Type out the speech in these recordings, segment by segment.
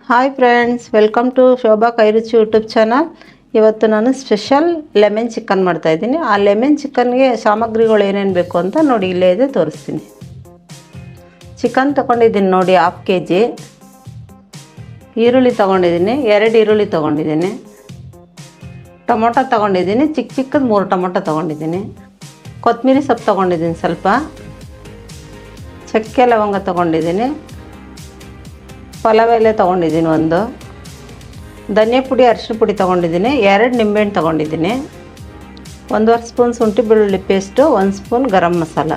Hi friends, welcome to Shobha Kairuchi YouTube channel. ಇವತ್ತು ನಾನು special lemon chicken ಮಾಡ್ತಾಯಿದ್ದೀನಿ. ಆ ಲೆಮನ್ ಚಿಕನ್ಗೆ ಸಾಮಗ್ರಿಗಳು ಏನೇನು ಬೇಕು ಅಂತ ನೋಡಿ, ಇಲ್ಲೇ ಇದೆ ತೋರಿಸ್ತೀನಿ. ಚಿಕನ್ ತೊಗೊಂಡಿದ್ದೀನಿ ನೋಡಿ, 1/2 kg. ಈರುಳ್ಳಿ ತೊಗೊಂಡಿದ್ದೀನಿ, 2 ಈರುಳ್ಳಿ ತೊಗೊಂಡಿದ್ದೀನಿ. ಟೊಮೊಟೊ ತೊಗೊಂಡಿದ್ದೀನಿ, ಚಿಕ್ಕದು 3 ಟೊಮೊಟೊ ತೊಗೊಂಡಿದ್ದೀನಿ. ಕೊತ್ತಂಬರಿ ಸೊಪ್ಪು ತೊಗೊಂಡಿದ್ದೀನಿ, ಸ್ವಲ್ಪ ಚಕ್ಕೆ ಲವಂಗ ತೊಗೊಂಡಿದ್ದೀನಿ. ಪಲಾವ್ ಎಲೆ ತೊಗೊಂಡಿದ್ದೀನಿ, 1 ಧನಿಯಾ ಪುಡಿ, ಅರಿಶಿನ ಪುಡಿ ತೊಗೊಂಡಿದ್ದೀನಿ. 2 ನಿಂಬೆಹಣ್ಣು ತೊಗೊಂಡಿದ್ದೀನಿ. 1.5 ಸ್ಪೂನ್ ಶುಂಠಿ ಬೆಳ್ಳುಳ್ಳಿ ಪೇಸ್ಟು, 1 ಸ್ಪೂನ್ ಗರಂ ಮಸಾಲ,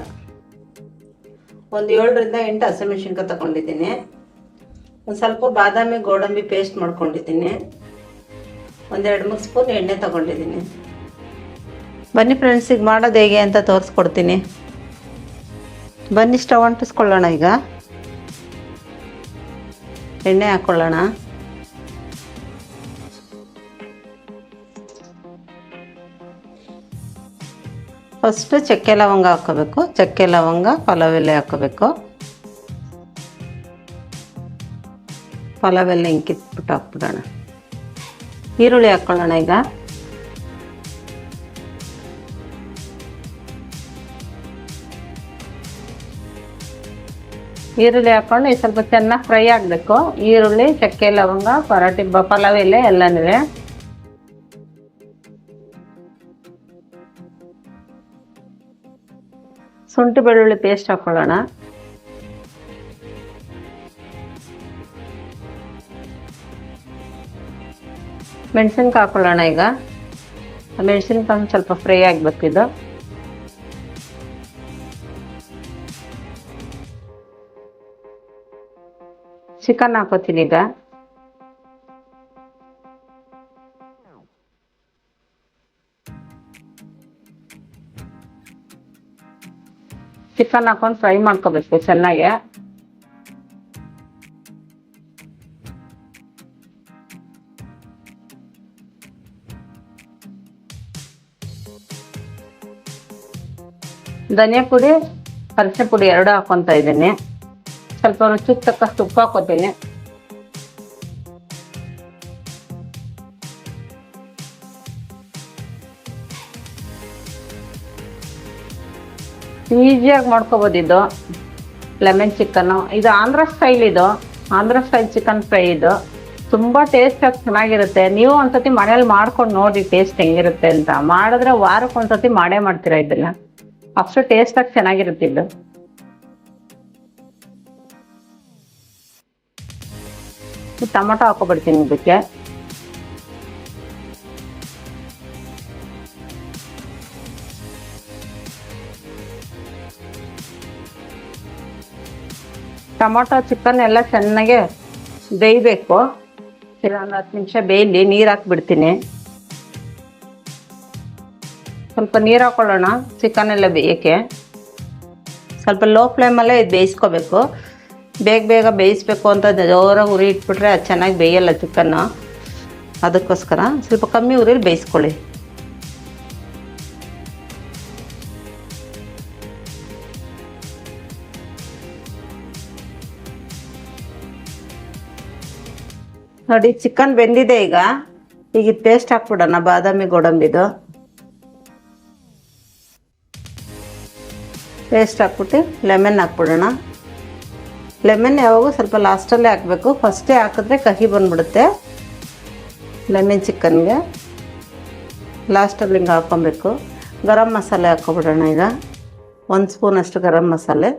7 ರಿಂದ 8 ಹಸಿಮೆಣಸಿನ್ಕಾಯಿ ತೊಗೊಂಡಿದ್ದೀನಿ. ಒಂದು ಸ್ವಲ್ಪ ಬಾದಾಮಿ ಗೋಡಂಬಿ ಪೇಸ್ಟ್ ಮಾಡ್ಕೊಂಡಿದ್ದೀನಿ. 2-3 ಸ್ಪೂನ್ ಎಣ್ಣೆ ತೊಗೊಂಡಿದ್ದೀನಿ. ಬನ್ನಿ ಫ್ರೆಂಡ್ಸ್, ಈಗ ಮಾಡೋದು ಹೇಗೆ ಅಂತ ತೋರಿಸ್ಕೊಡ್ತೀನಿ. ಬನ್ನಿ, ಸ್ಟವ್ ಅಂಟಿಸ್ಕೊಳ್ಳೋಣ. ಈಗ ಎಣ್ಣೆ ಹಾಕ್ಕೊಳ್ಳೋಣ. ಫಸ್ಟು ಚಕ್ಕೆ ಲವಂಗ ಹಾಕ್ಕೋಬೇಕು. ಚಕ್ಕೆ ಲವಂಗ, ಪಲಾವ್ ಎಲೆ ಹಾಕ್ಕೋಬೇಕು. ಪಲಾವ್ ಎಲೆ ಹಿಂಗಿಟ್ಬಿಟ್ಟು ಹಾಕ್ಬಿಡೋಣ. ಈರುಳ್ಳಿ ಹಾಕ್ಕೊಳ್ಳೋಣ. ಈಗ ಈರುಳ್ಳಿ ಹಾಕ್ಕೊಂಡು ಸ್ವಲ್ಪ ಚೆನ್ನಾಗಿ ಫ್ರೈ ಆಗಬೇಕು. ಈರುಳ್ಳಿ, ಚಕ್ಕೆ ಲವಂಗ, ಪಲಾವ್ ಎಲೆ ಎಲ್ಲನೂ. ಶುಂಠಿ ಬೆಳ್ಳುಳ್ಳಿ ಪೇಸ್ಟ್ ಹಾಕ್ಕೊಳ್ಳೋಣ. ಮೆಣಸಿನ್ಕಾಯಿ ಹಾಕ್ಕೊಳ್ಳೋಣ. ಈಗ ಮೆಣಸಿನ್ಕಾಯಿ ಸ್ವಲ್ಪ ಫ್ರೈ ಆಗಬೇಕು. ಇದು ಚಿಕನ್ ಹಾಕೋತೀನಿ. ಈಗ ಚಿಕನ್ ಹಾಕೊಂಡು ಫ್ರೈ ಮಾಡ್ಕೋಬೇಕು ಚೆನ್ನಾಗಿ. ಧನಿಯಾ ಪುಡಿ, ಅರಿಶಿನ ಪುಡಿ 2 ಹಾಕೊತಾ ಇದ್ದೀನಿ. ಸ್ವಲ್ಪ ರುಚಿಗೆ ತಕ್ಕಷ್ಟು ಉಪ್ಪು ಹಾಕೋತೀನಿ. ಈಸಿಯಾಗಿ ಮಾಡ್ಕೋಬೋದು ಇದು ಲೆಮನ್ ಚಿಕನ್ನು. ಇದು ಆಂಧ್ರ ಸ್ಟೈಲ್. ಇದು ಆಂಧ್ರ ಸ್ಟೈಲ್ ಚಿಕನ್ ಫ್ರೈ. ಇದು ತುಂಬ ಟೇಸ್ಟಾಗಿ ಚೆನ್ನಾಗಿರುತ್ತೆ. ನೀವು ಒಂದ್ಸತಿ ಮನೇಲಿ ಮಾಡ್ಕೊಂಡು ನೋಡಿ ಟೇಸ್ಟ್ ಹೆಂಗಿರುತ್ತೆ ಅಂತ. ಮಾಡಿದ್ರೆ ವಾರಕ್ಕೆ ಒಂದ್ಸತಿ ಮಾಡೇ ಮಾಡ್ತೀರಾ ಇದನ್ನು. ಅಷ್ಟು ಟೇಸ್ಟಾಗಿ ಚೆನ್ನಾಗಿರುತ್ತೆ ಇದು. ಟೊಮೊಟೊ ಹಾಕೊಬಿಡ್ತೀನಿ ಇದಕ್ಕೆ. ಟೊಮೊಟೊ ಚಿಕನ್ ಎಲ್ಲ ಚೆನ್ನಾಗೆ ಬೇಯಬೇಕು. ಒಂದು 10 ನಿಮಿಷ ಬೇಯಲಿ. ನೀರು ಹಾಕ್ಬಿಡ್ತೀನಿ. ಸ್ವಲ್ಪ ನೀರು ಹಾಕ್ಕೊಳ್ಳೋಣ ಚಿಕನ್ ಎಲ್ಲ ಬೇಯಕ್ಕೆ. ಸ್ವಲ್ಪ ಲೋ ಫ್ಲೇಮಲ್ಲೇ ಇದು ಬೇಯಿಸ್ಕೋಬೇಕು. ಬೇಗ ಬೇಯಿಸ್ಬೇಕು ಅಂತ ಜೋರಾಗಿ ಉರಿ ಇಟ್ಬಿಟ್ರೆ ಅದು ಚೆನ್ನಾಗಿ ಬೇಯಲ್ಲ ಚಿಕನ್ನು. ಅದಕ್ಕೋಸ್ಕರ ಸ್ವಲ್ಪ ಕಮ್ಮಿ ಉರಿಲಿ ಬೇಯಿಸ್ಕೊಳ್ಳಿ. ನೋಡಿ, ಚಿಕನ್ ಬೆಂದಿದೆ. ಈಗ ಇದು ಪೇಸ್ಟ್ ಹಾಕ್ಬಿಡೋಣ, ಬಾದಾಮಿ ಗೋಡಂಬಿದು ಪೇಸ್ಟ್ ಹಾಕ್ಬಿಟ್ಟು ಲೆಮನ್ ಹಾಕ್ಬಿಡೋಣ. ಲೆಮನ್ ಯಾವಾಗೂ ಸ್ವಲ್ಪ ಲಾಸ್ಟಲ್ಲೇ ಹಾಕಬೇಕು. ಫಸ್ಟೇ ಹಾಕಿದ್ರೆ ಕಹಿ ಬಂದ್ಬಿಡುತ್ತೆ ಲೆಮನ್ ಚಿಕನ್ಗೆ. ಲಾಸ್ಟಲ್ಲಿ ಹಿಂಗೆ ಹಾಕ್ಕೊಬೇಕು. ಗರಂ ಮಸಾಲೆ ಹಾಕ್ಕೊಬಿಡೋಣ. ಈಗ 1 ಸ್ಪೂನ್ ಅಷ್ಟು ಗರಂ ಮಸಾಲೆ.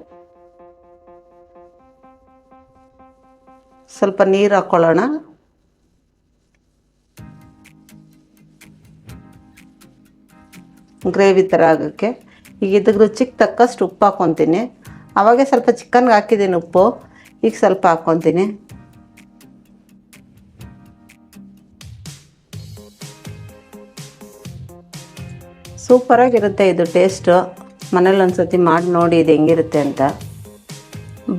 ಸ್ವಲ್ಪ ನೀರು ಹಾಕ್ಕೊಳ್ಳೋಣ. ಗ್ರೇವಿ ಥರ ಆಗೋಕ್ಕೆ. ಈಗ ಇದಕ್ಕೆ ರುಚಿಗೆ ತಕ್ಕಷ್ಟು ಉಪ್ಪು ಹಾಕ್ಕೊತೀನಿ. ಆವಾಗೇ ಸ್ವಲ್ಪ ಚಿಕನ್ಗೆ ಹಾಕಿದ್ದೀನಿ ಉಪ್ಪು. ಈಗ ಸ್ವಲ್ಪ ಹಾಕ್ಕೊತೀನಿ. ಸೂಪರಾಗಿರುತ್ತೆ ಇದು ಟೇಸ್ಟು. ಮನೇಲಿ ಒಂದ್ಸತಿ ಮಾಡಿ ನೋಡಿ ಇದು ಹೆಂಗಿರುತ್ತೆ ಅಂತ.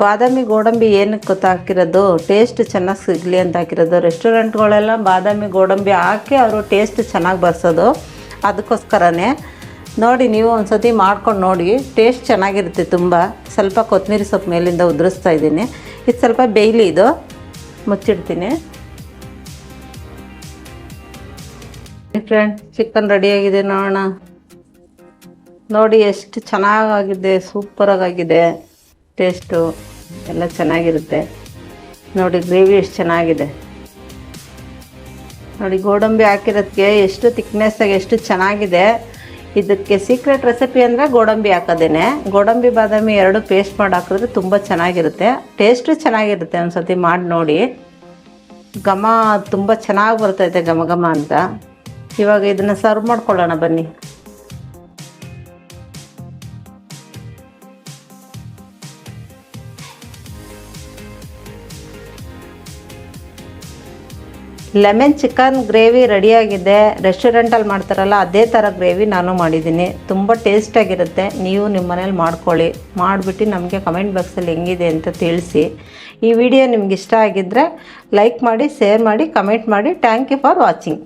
ಬಾದಾಮಿ ಗೋಡಂಬಿ ಏನಕ್ಕೆ ಹಾಕಿರೋದು, ಟೇಸ್ಟ್ ಚೆನ್ನಾಗಿ ಸಿಗಲಿ ಅಂತ ಹಾಕಿರೋದು. ರೆಸ್ಟೋರೆಂಟ್ಗಳೆಲ್ಲ ಬಾದಾಮಿ ಗೋಡಂಬಿ ಹಾಕಿ ಅವರು ಟೇಸ್ಟ್ ಚೆನ್ನಾಗಿ ಬರ್ಸೋದು. ಅದಕ್ಕೋಸ್ಕರನೇ ನೋಡಿ, ನೀವು ಒಂದ್ಸತಿ ಮಾಡ್ಕೊಂಡು ನೋಡಿ. ಟೇಸ್ಟ್ ಚೆನ್ನಾಗಿರುತ್ತೆ ತುಂಬ. ಸ್ವಲ್ಪ ಕೊತ್ತಂಬರಿ ಸೊಪ್ಪು ಮೇಲಿಂದ ಉದುರಿಸ್ತಾ ಇದ್ದೀನಿ. ಇದು ಸ್ವಲ್ಪ ಬೇಯಲಿ. ಇದು ಮುಚ್ಚಿಡ್ತೀನಿ. ಫ್ರೆಂಡ್, ಚಿಕನ್ ರೆಡಿಯಾಗಿದೆ ನೋಡೋಣ. ನೋಡಿ ಎಷ್ಟು ಚೆನ್ನಾಗಿದೆ, ಸೂಪರಾಗಿದೆ. ಟೇಸ್ಟು ಎಲ್ಲ ಚೆನ್ನಾಗಿರುತ್ತೆ. ನೋಡಿ ಗ್ರೇವಿ ಎಷ್ಟು ಚೆನ್ನಾಗಿದೆ. ನೋಡಿ ಗೋಡಂಬಿ ಹಾಕಿರೋದಕ್ಕೆ ಎಷ್ಟು ತಿಕ್ನೆಸ್ಸಾಗಿ ಎಷ್ಟು ಚೆನ್ನಾಗಿದೆ. ಇದಕ್ಕೆ ಸೀಕ್ರೆಟ್ ರೆಸಿಪಿ ಅಂದರೆ ಗೋಡಂಬಿ ಹಾಕೋದೇನೆ. ಗೋಡಂಬಿ ಬಾದಾಮಿ ಎರಡು ಪೇಸ್ಟ್ ಮಾಡಿ ಹಾಕಿದ್ರೆ ತುಂಬ ಚೆನ್ನಾಗಿರುತ್ತೆ. ಟೇಸ್ಟು ಚೆನ್ನಾಗಿರುತ್ತೆ. ಒಂದು ಸತಿ ಮಾಡಿ ನೋಡಿ. ಘಮ ತುಂಬ ಚೆನ್ನಾಗಿ ಬರ್ತೈತೆ, ಘಮ ಘಮ ಅಂತ. ಇವಾಗ ಇದನ್ನು ಸರ್ವ್ ಮಾಡ್ಕೊಳ್ಳೋಣ ಬನ್ನಿ. ಲೆಮನ್ ಚಿಕನ್ ಗ್ರೇವಿ ರೆಡಿಯಾಗಿದೆ. ರೆಸ್ಟೋರೆಂಟಲ್ಲಿ ಮಾಡ್ತಾರಲ್ಲ ಅದೇ ಥರ ಗ್ರೇವಿ ನಾನು ಮಾಡಿದ್ದೀನಿ. ತುಂಬ ಟೇಸ್ಟಾಗಿರುತ್ತೆ. ನೀವು ನಿಮ್ಮ ಮನೇಲಿ ಮಾಡ್ಕೊಳ್ಳಿ. ಮಾಡಿಬಿಟ್ಟು ನಮಗೆ ಕಮೆಂಟ್ ಬಾಕ್ಸಲ್ಲಿ ಹೆಂಗಿದೆ ಅಂತ ತಿಳಿಸಿ. ಈ ವಿಡಿಯೋ ನಿಮ್ಗೆ ಇಷ್ಟ ಆಗಿದ್ದರೆ ಲೈಕ್ ಮಾಡಿ, ಶೇರ್ ಮಾಡಿ, ಕಮೆಂಟ್ ಮಾಡಿ. Thank you for watching.